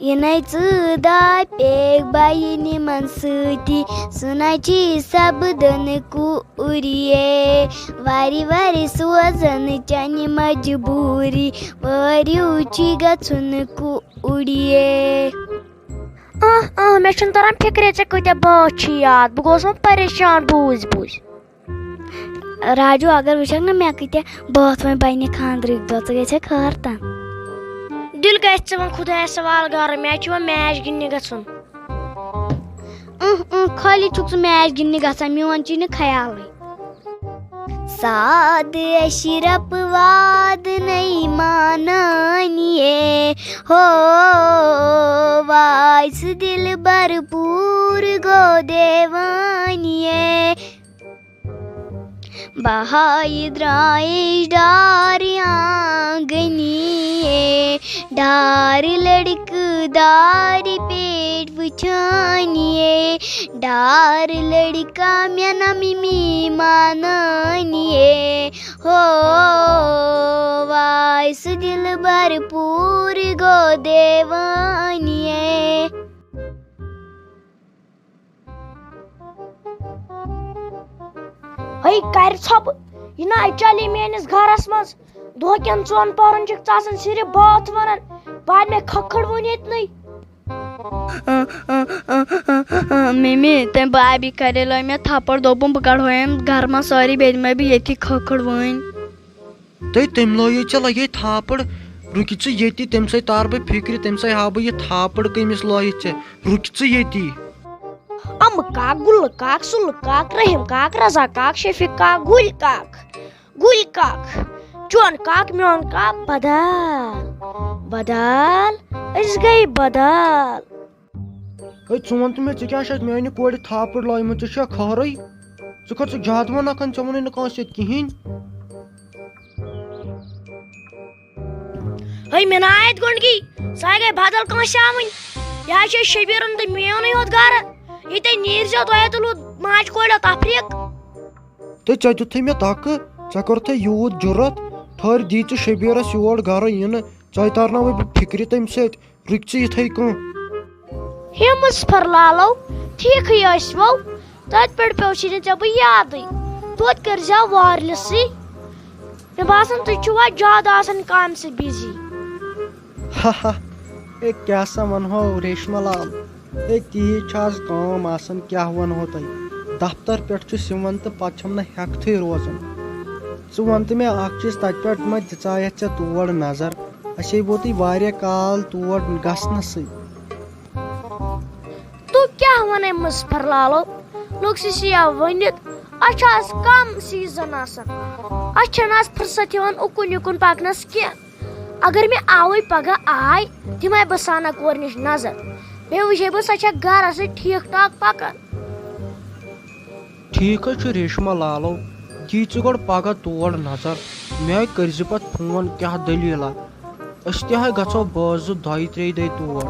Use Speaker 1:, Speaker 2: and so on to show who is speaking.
Speaker 1: Inai tsuda pek bayi ni mansuti sunachi sabdan kuriye vari vari suazan chani majburi vari uchi gatsun kuriye.
Speaker 2: مے چھُنہٕ تران فِکرے ژےٚ کۭتیاہ بٲتھ چھِ یاد بہٕ گوس وۄنۍ پریشان بوٗزۍ بوٗزۍ.
Speaker 1: راجو اگر وٕچھکھ نا مےٚ کۭتیاہ بٲتھ وۄنۍ بنہِ خاندرٕکۍ دۄہ ژٕ گژھکھ خٲر تن.
Speaker 2: دِل گژھِ ژٕ وۄنۍ خۄدایس سوال گرٕ مےٚ چھُ وۄنۍ میچ گِنٛدنہِ گژھُن.
Speaker 1: خٲلی چھُکھ ژٕ میچ گِنٛدنہِ گژھان میون چھی نہٕ خیالٕے. ساد اشرف واد نہیں مانانیے ہو وائس دل بھرپور گو دیوانیے بہائی درائش ڈار آنگنیے ڈار لڑک دار پیٹ وچھانیے ڈار لڑکا میں نمی مانانیے ہو وائس دل بھرپور گو دیوانیے.
Speaker 2: ہے کر ژھۄپہٕ یہِ نا چلی میٲنِس گرس منٛز دۄہ کٮ۪ن 2 پہرن چھکھ ژٕ آسان صرف باتھ ونان بعد مےٚ کھکھٕڑ ووٚن ییٚتنٕے.
Speaker 1: ممی تمہِ بابی کرے لٲے مےٚ تھپڑ دوٚپُن بہٕ کڑہویم گرٕ منٛز سٲری بیٚیہِ دِمے بہٕ ییٚتھی کھکھٕڑ وٲنۍ.
Speaker 3: تٔمۍ لٲیے ژےٚ لگے تھاپڑ رُکہِ ژٕ ییٚتی تمہِ سۭتۍ تار بہٕ فِکرِ تمہِ سۭتۍ ہاو بہٕ یہِ تھاپڑ کٔمِس لٲیِتھ ژےٚ رُکہِ ژٕ ییٚتی.
Speaker 2: امہٕ کاک گُلہٕ کاک سُلہٕ کاک رحیم کاک رضا کاک شفیق کاک گُلۍ کاک چون کاک میون کاک بدل أسۍ گٔے بدل.
Speaker 3: ہے ژٕ وَن تہٕ مےٚ ژٕ کیٛاہ چھکھ میانہِ کورِ تھاپڑ لٲیمٕژ ژےٚ چھا خٲرٕے ژٕ کھٔژٕکھ زیادٕ وَنکھ ژےٚ ووٚنُے نہٕ کٲنٛسہِ سۭتۍ کِہیٖنۍ.
Speaker 2: ہے مےٚ نا اَتہِ گۄنٛڈگی سۄ گٔے بدل کٲنٛسہِ آمٕنۍ یہِ حظ چھِ شبیٖرُن تہٕ میونٕے یوت گرٕ ییٚتہِ نیٖرزیو تۄہہِ تُلوٗ ماجہِ کوریو تفریٖق.
Speaker 3: تہٕ ژےٚ دِتُتھٕے مےٚ دکہٕ ژےٚ کوٚرتھے یوٗت جُرت ٹھٔہر دی ژٕ شبیٖرس یور گرٕ یِنہٕ ژۄیہِ تارناوے بہٕ فِکرِ تمہِ سۭتۍ رُکہِ ژٕ یِتھٕے کٔنۍ.
Speaker 2: ہے مُظفر لالو ٹھیٖکھٕے ٲسوٕ تتہِ پٮ۪ٹھ پیوٚوچھے نہٕ ژےٚ بہٕ یادٕے توتہِ کٔرزیو وارلِسٕے مےٚ باسان تُہۍ چھِو وۄنۍ زیادٕ آسان کامہِ سۭتۍ بِزی.
Speaker 3: ہے کیٛاہ سا ونہو ریشما لال ہے تیٖژ چھِ آز کٲم آسان کیٛاہ ونہو تۄہہِ دفتر پٮ۪ٹھ چھُ سِوان تہٕ پتہٕ چھُم نہٕ ہٮ۪کتھٕے روزان. ژٕ وَن تہٕ مےٚ اکھ چیٖز تتہِ پٮ۪ٹھ ما دِژایتھ ژےٚ تور نظر اَسے ووتُے واریاہ کال تور گژھنسٕے.
Speaker 2: تُہۍ کیٛاہ ونے مُظفر لالو لُکھ چھِ یا ؤنِتھ اَسہِ چھُ آز کم سیٖزن آسان اَسہِ چھنہٕ آز فُرصت یِوان اُکُن یِکُن پکنس کینٛہہ. اگر مےٚ آوٕے پگہہ آے دِمے بہٕ سنا کورِ نِش نظر بیٚیہِ وٕچھے بہٕ سۄ چھا گرس سۭتۍ ٹھیٖک ٹھاک پکان.
Speaker 3: ٹھیٖک حظ چھُ ریشما لالو دی ژٕ گۄڈٕ پگہہ تور نظر مےٚ کٔرزِ پتہٕ فون کیٛاہ دٔلیٖلا أسۍ تہِ حظ گژھو 2-3 دۄہہِ تور.